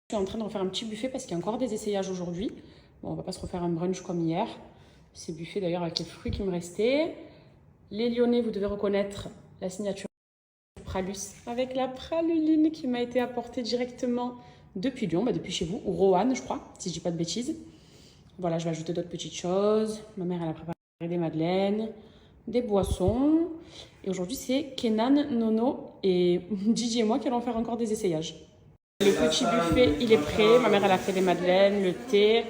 Je suis en train de refaire un petit buffet parce qu'il y a encore des essayages aujourd'hui. Bon, on va pas se refaire un brunch comme hier. C'est buffet d'ailleurs avec les fruits qui me restaient. Les Lyonnais, vous devez reconnaître la signature Pralus avec la praluline qui m'a été apportée directement depuis Lyon, depuis chez vous, ou Roanne, je crois, si je dis pas de bêtises. Voilà, je vais ajouter d'autres petites choses. Ma mère, elle a préparé des madeleines, des boissons. Et aujourd'hui, c'est Kenan, Nono et Gigi et moi qui allons faire encore des essayages. Le petit buffet, il est prêt. Ma mère, elle a fait des madeleines, le thé,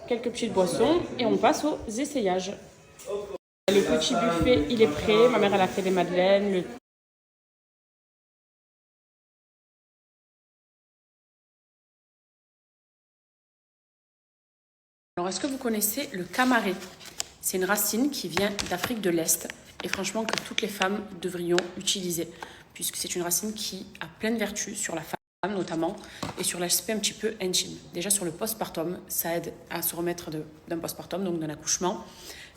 quelques petites boissons et on passe aux essayages. Le petit buffet, il est prêt. Ma mère, elle a fait des madeleines, le thé. Alors, est-ce que vous connaissez le camaré? C'est une racine qui vient d'Afrique de l'Est et franchement que toutes les femmes devrions utiliser puisque c'est une racine qui a plein de vertus sur la femme notamment et sur l'aspect un petit peu intime. Déjà sur le postpartum, ça aide à se remettre d'un postpartum, donc d'un accouchement.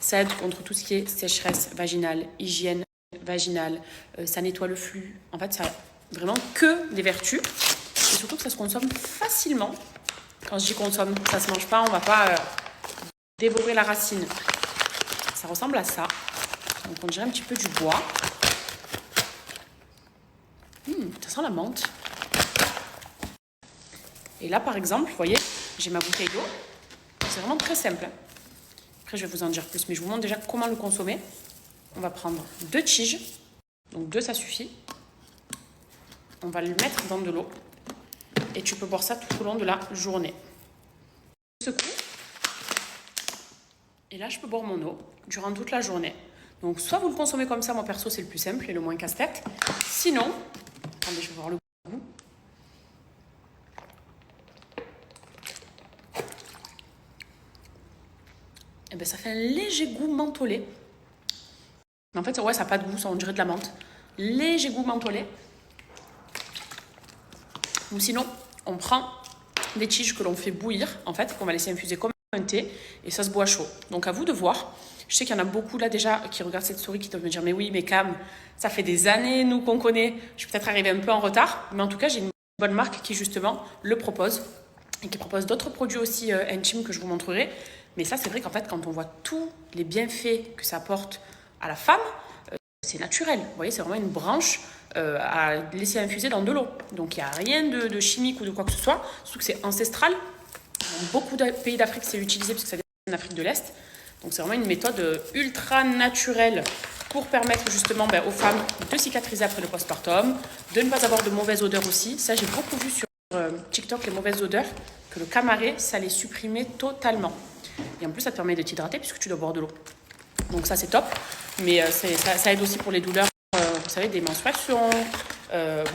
Ça aide contre tout ce qui est sécheresse vaginale, hygiène vaginale, ça nettoie le flux. En fait, ça a vraiment que des vertus et surtout que ça se consomme facilement. Quand je dis consomme, ça se mange pas, on va pas dévorer la racine. Ça ressemble à ça. Donc on dirait un petit peu du bois. Ça sent la menthe. Et là, par exemple, vous voyez, j'ai ma bouteille d'eau. C'est vraiment très simple. Après, je vais vous en dire plus, mais je vous montre déjà comment le consommer. On va prendre 2 tiges. Donc 2, ça suffit. On va le mettre dans de l'eau. Et tu peux boire ça tout au long de la journée. Je secoue. Et là, je peux boire mon eau durant toute la journée. Donc, soit vous le consommez comme ça, moi perso, c'est le plus simple et le moins casse-tête. Sinon, attendez, je vais voir le goût. Et bien, ça fait un léger goût mentholé. En fait, ouais, ça n'a pas de goût, ça on dirait de la menthe. Léger goût mentholé. Ou sinon, on prend des tiges que l'on fait bouillir, en fait, qu'on va laisser infuser comme un thé, et ça se boit chaud. Donc, à vous de voir. Je sais qu'il y en a beaucoup là déjà qui regardent cette story qui doivent me dire mais oui, mais Cam, ça fait des années, nous, qu'on connaît. Je suis peut-être arrivée un peu en retard, mais en tout cas, j'ai une bonne marque qui, justement, le propose et qui propose d'autres produits aussi intimes que je vous montrerai. Mais ça, c'est vrai qu'en fait, quand on voit tous les bienfaits que ça apporte à la femme, c'est naturel. Vous voyez, c'est vraiment une branche à laisser infuser dans de l'eau. Donc, il n'y a rien de chimique ou de quoi que ce soit, surtout que c'est ancestral. Dans beaucoup de pays d'Afrique, c'est utilisé parce que ça vient d'Afrique de l'Est. Donc, c'est vraiment une méthode ultra naturelle pour permettre justement aux femmes de cicatriser après le postpartum, de ne pas avoir de mauvaise odeur aussi. Ça, j'ai beaucoup vu sur TikTok les mauvaises odeurs, que le camaré, ça les supprimait totalement. Et en plus, ça te permet de t'hydrater puisque tu dois boire de l'eau. Donc ça, c'est top. Mais ça aide aussi pour les douleurs, vous savez, des menstruations.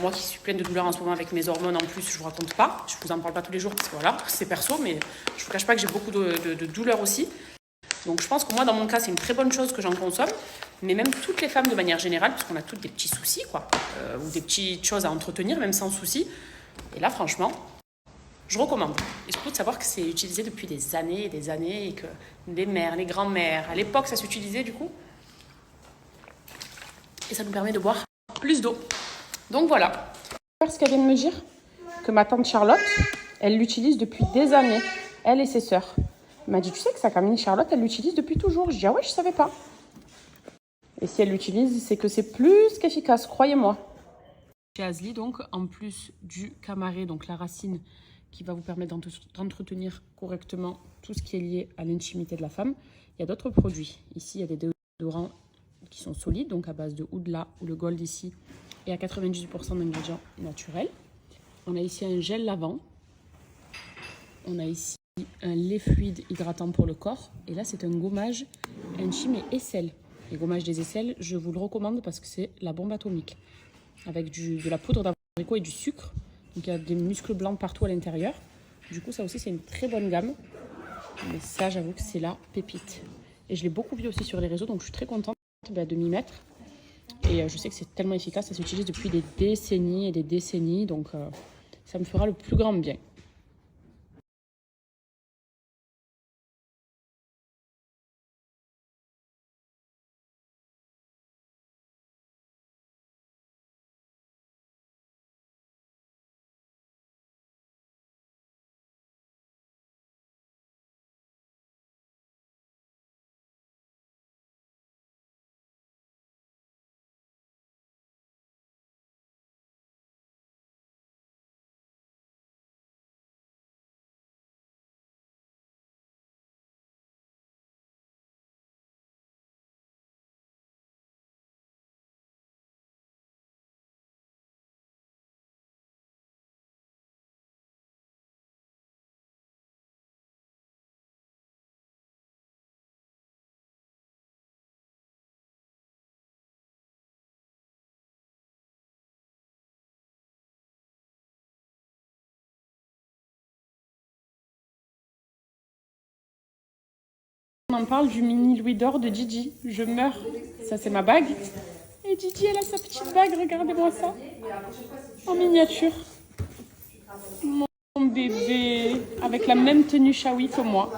Moi qui suis pleine de douleurs en ce moment avec mes hormones en plus, je vous raconte pas. Je vous en parle pas tous les jours parce que voilà, c'est perso, mais je vous cache pas que j'ai beaucoup de douleurs aussi. Donc je pense que moi, dans mon cas, c'est une très bonne chose que j'en consomme. Mais même toutes les femmes de manière générale, parce qu'on a toutes des petits soucis, quoi, ou des petites choses à entretenir, même sans souci. Et là, franchement, je recommande. Et surtout de savoir que c'est utilisé depuis des années et des années et que les mères, les grands-mères, à l'époque, ça s'utilisait du coup. Et ça nous permet de boire plus d'eau. Donc voilà. Ce qu'elle vient de me dire, que ma tante Charlotte, elle l'utilise depuis des années, elle et ses sœurs. Elle m'a dit, tu sais que sa Camille Charlotte, elle l'utilise depuis toujours. Je dis, ah ouais, je savais pas. Et si elle l'utilise, c'est que c'est plus qu'efficace, croyez-moi. Chez Asli, donc, en plus du camaré, donc la racine qui va vous permettre d'entretenir correctement tout ce qui est lié à l'intimité de la femme, il y a d'autres produits. Ici, il y a des déodorants qui sont solides, donc à base de Oudla ou le Gold ici, et à 98% d'ingrédients naturels. On a ici un gel lavant. On a ici un lait fluide hydratant pour le corps. Et là, c'est un gommage intime et aisselle. Les gommages des aisselles, je vous le recommande parce que c'est la bombe atomique. Avec de la poudre d'abricot et du sucre. Donc il y a des muscles blancs partout à l'intérieur. Du coup, ça aussi, c'est une très bonne gamme. Mais ça, j'avoue que c'est la pépite. Et je l'ai beaucoup vu aussi sur les réseaux, donc je suis très contente de m'y mettre. Et je sais que c'est tellement efficace, ça s'utilise depuis des décennies et des décennies. Donc ça me fera le plus grand bien. On en parle du mini louis d'or de Gigi. Je meurs. Ça, c'est ma bague. Et Gigi, elle a sa petite bague. Regardez-moi ça. En miniature. Mon bébé. Avec la même tenue Shawi que moi.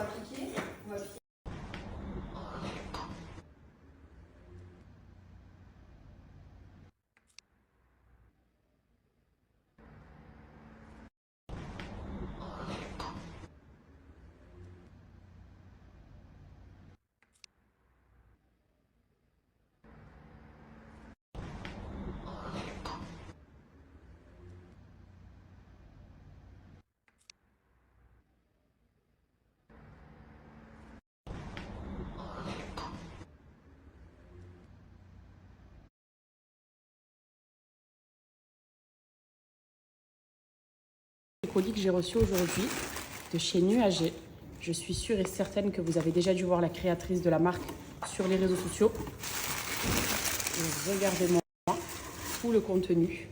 Le colis que j'ai reçu aujourd'hui de chez Nuager. Je suis sûre et certaine que vous avez déjà dû voir la créatrice de la marque sur les réseaux sociaux. Et regardez-moi tout le contenu.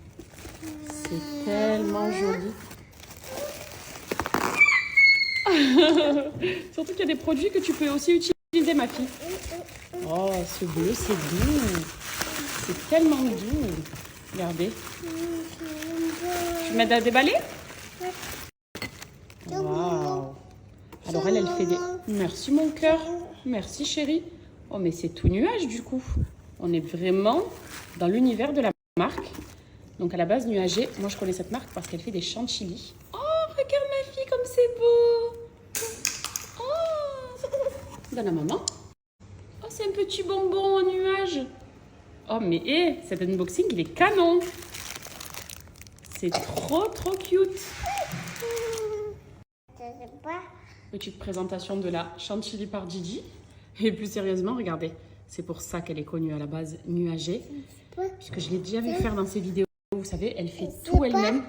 C'est tellement joli. Surtout qu'il y a des produits que tu peux aussi utiliser, ma fille. Oh, ce bleu, c'est doux. C'est tellement doux. Regardez. Tu m'aides à déballer? Waouh. Alors elle fait des... Merci mon cœur. Merci chérie. Oh mais c'est tout nuage du coup. On est vraiment dans l'univers de la marque. Donc à la base Nuager, moi je connais cette marque parce qu'elle fait des chantilly. Oh regarde ma fille comme c'est beau. Oh. Donne à maman. Oh c'est un petit bonbon en nuage. Oh mais cet unboxing il est canon. C'est trop cute. Petite présentation de la chantilly par Gigi. Et plus sérieusement, regardez, c'est pour ça qu'elle est connue à la base, Nuager. Puisque je l'ai déjà vu faire dans ses vidéos. Vous savez, elle fait tout elle-même.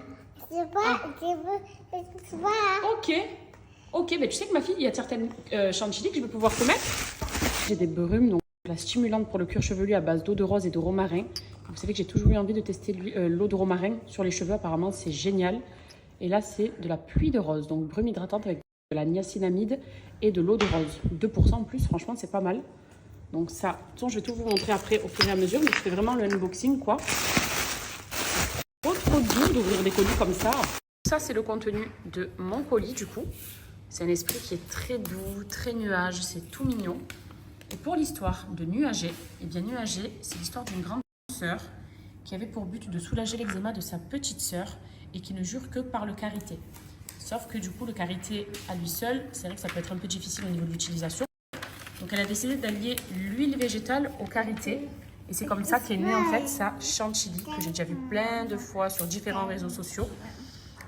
Ok, mais tu sais que ma fille, il y a certaines chantilly que je vais pouvoir te mettre. J'ai des brumes, donc la stimulante pour le cuir chevelu à base d'eau de rose et de romarin. Vous savez que j'ai toujours eu envie de tester l'eau de romarin sur les cheveux. Apparemment, c'est génial. Et là, c'est de la pluie de rose, donc brume hydratante avec de la niacinamide et de l'eau de rose. 2% en plus, franchement, c'est pas mal. Donc ça, de toute façon, je vais tout vous montrer après au fur et à mesure, mais je fais vraiment le unboxing, quoi. Trop doux d'ouvrir des colis comme ça. Ça, c'est le contenu de mon colis, du coup. C'est un esprit qui est très doux, très nuage, c'est tout mignon. Et pour l'histoire de Nuager, eh bien Nuager, c'est l'histoire d'une grande sœur qui avait pour but de soulager l'eczéma de sa petite sœur et qui ne jure que par le karité. Sauf que du coup, le karité à lui seul, c'est vrai que ça peut être un peu difficile au niveau de l'utilisation. Donc elle a décidé d'allier l'huile végétale au karité. Et c'est comme ça qu'est née en fait sa chantilly, que j'ai déjà vu plein de fois sur différents réseaux sociaux.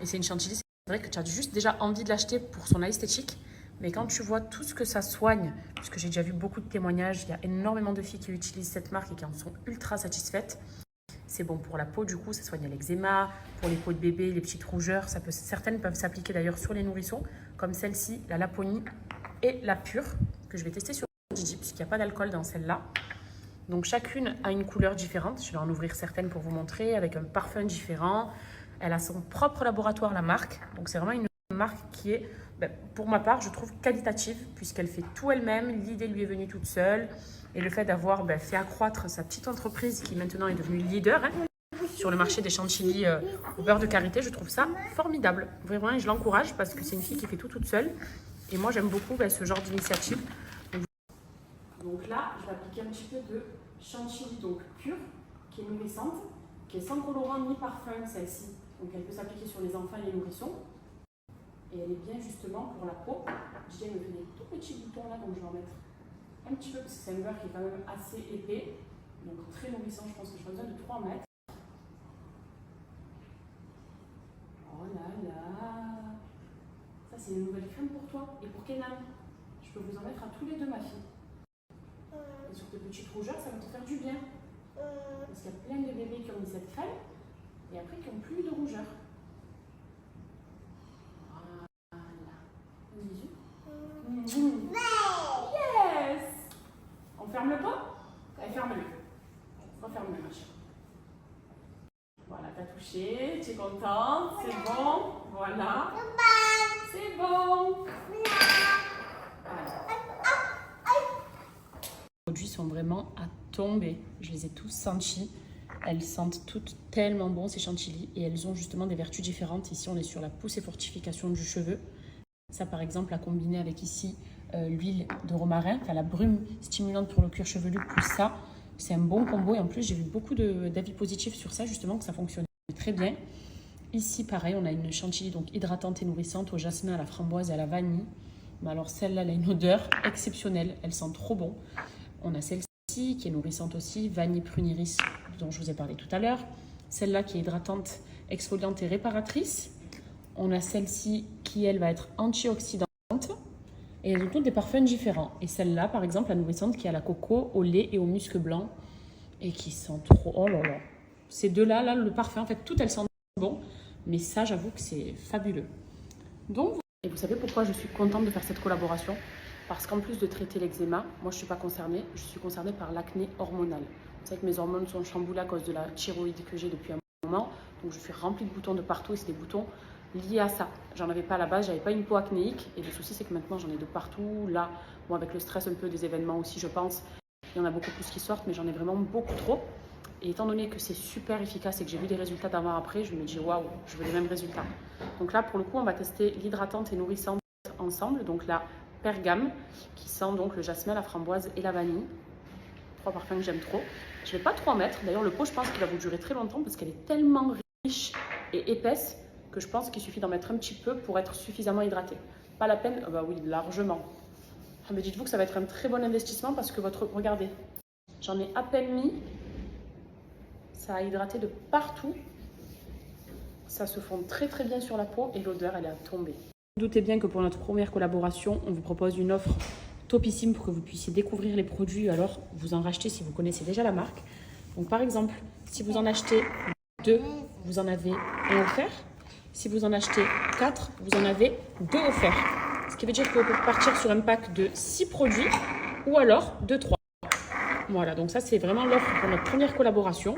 Et c'est une chantilly, c'est vrai que tu as juste déjà envie de l'acheter pour son esthétique. Mais quand tu vois tout ce que ça soigne, puisque j'ai déjà vu beaucoup de témoignages, il y a énormément de filles qui utilisent cette marque et qui en sont ultra satisfaites. C'est bon pour la peau, du coup, ça soigne l'eczéma, pour les peaux de bébé, les petites rougeurs. Certaines peuvent s'appliquer d'ailleurs sur les nourrissons, comme celle-ci, la Laponie et la Pure, que je vais tester sur Gigi, puisqu'il n'y a pas d'alcool dans celle-là. Donc chacune a une couleur différente. Je vais en ouvrir certaines pour vous montrer, avec un parfum différent. Elle a son propre laboratoire, la marque. Donc c'est vraiment une marque qui est, pour ma part, je trouve qualitative, puisqu'elle fait tout elle-même. L'idée lui est venue toute seule. Et le fait d'avoir fait accroître sa petite entreprise, qui maintenant est devenue leader sur le marché des chantilly au beurre de karité, je trouve ça formidable. Vraiment, et je l'encourage parce que c'est une fille qui fait tout toute seule. Et moi, j'aime beaucoup ce genre d'initiative. Donc là, je vais appliquer un petit peu de chantilly donc pure, qui est nourrissante, qui est sans colorant ni parfum, celle-ci. Donc elle peut s'appliquer sur les enfants et les nourrissons. Et elle est bien justement pour la peau. Je me fait des tout petits boutons là, donc je vais en mettre un petit peu, parce que c'est un beurre qui est quand même assez épais. Donc très nourrissant, je pense que je besoin de 3 mètres. Oh là là! Ça, c'est une nouvelle crème pour toi et pour Kenan. Je peux vous en mettre à tous les deux, ma fille. Et sur tes petites rougeurs, ça va te faire du bien. Parce qu'il y a plein de bébés qui ont mis cette crème et après qui n'ont plus de rougeurs. Voilà. Un bisou. Yes! On ferme le pot? Allez, ferme-le. Referme-le, ma chérie. Voilà, t'as touché, tu es contente, c'est bon. Voilà. C'est bon. Voilà. sont vraiment à tomber. Je les ai tous sentis. Elles sentent toutes tellement bon ces chantilly et elles ont justement des vertus différentes. Ici, on est sur la pousse et fortification du cheveu. Ça, par exemple, à combiner avec ici l'huile de romarin, enfin la brume stimulante pour le cuir chevelu, plus ça. C'est un bon combo et en plus, j'ai vu beaucoup d'avis positifs sur ça, justement, que ça fonctionnait très bien. Ici, pareil, on a une chantilly donc hydratante et nourrissante au jasmin, à la framboise et à la vanille. Mais alors celle-là, elle a une odeur exceptionnelle, elle sent trop bon. On a celle-ci qui est nourrissante aussi, vanille prune iris dont je vous ai parlé tout à l'heure. Celle-là qui est hydratante, exfoliante et réparatrice. On a celle-ci qui, elle, va être antioxydante. Et elles ont toutes des parfums différents. Et celle-là, par exemple, la nourrissante qui a la coco, au lait et au musc blanc. Et qui sent trop... Oh là là. Ces deux-là, là, le parfum, en fait, toutes elles sentent bon. Mais ça, j'avoue que c'est fabuleux. Donc, et vous savez pourquoi je suis contente de faire cette collaboration? Parce qu'en plus de traiter l'eczéma, moi je ne suis pas concernée, je suis concernée par l'acné hormonal. Vous savez que mes hormones sont chamboulées à cause de la thyroïde que j'ai depuis un moment. Donc je suis remplie de boutons de partout et c'est des boutons liés à ça. J'en avais pas à la base, j'avais pas une peau acnéique. Et le souci c'est que maintenant j'en ai de partout. Là, bon, avec le stress un peu des événements aussi je pense, il y en a beaucoup plus qui sortent, mais j'en ai vraiment beaucoup trop. Et étant donné que c'est super efficace et que j'ai vu des résultats d'avant-après, je me dis waouh, je veux les mêmes résultats. Donc là, pour le coup, on va tester l'hydratante et nourrissante ensemble. Donc la Pergame, qui sent donc le jasmin, la framboise et la vanille. Trois parfums que j'aime trop. Je ne vais pas trop en mettre. D'ailleurs, le pot, je pense qu'il va vous durer très longtemps parce qu'elle est tellement riche et épaisse que je pense qu'il suffit d'en mettre un petit peu pour être suffisamment hydraté. Pas la peine, bah oui, largement. Mais dites-vous que ça va être un très bon investissement parce que regardez, j'en ai à peine mis. Ça a hydraté de partout. Ça se fond très très bien sur la peau et l'odeur, elle est à tomber. Vous doutez bien que pour notre première collaboration, on vous propose une offre topissime pour que vous puissiez découvrir les produits, alors vous en rachetez si vous connaissez déjà la marque. Donc par exemple, si vous en achetez 2, vous en avez un offert. Si vous en achetez 4, vous en avez 2 offerts. Ce qui veut dire que vous pouvez partir sur un pack de 6 produits ou alors de 3. Voilà, donc ça c'est vraiment l'offre pour notre première collaboration.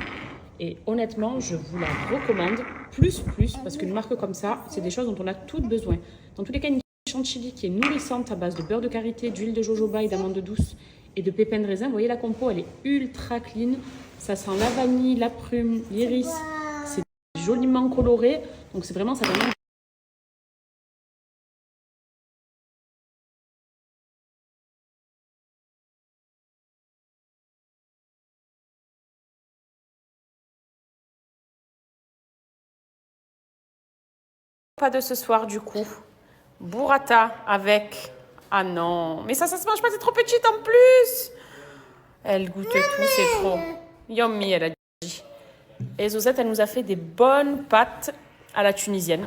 Et honnêtement, je vous la recommande plus, parce qu'une marque comme ça, c'est des choses dont on a toutes besoin. Dans tous les cas, une chantilly qui est nourrissante à base de beurre de karité, d'huile de jojoba et d'amande douce et de pépins de raisin. Vous voyez la compo, elle est ultra clean. Ça sent la vanille, la prune, l'iris. C'est joliment coloré. Donc c'est vraiment, ça donne pas de ce soir du coup. Burrata avec... Ah non, mais ça se mange pas, c'est trop petite en plus. Elle goûte tout, c'est trop. Yummy, elle a dit. Et Zozette, elle nous a fait des bonnes pâtes à la tunisienne.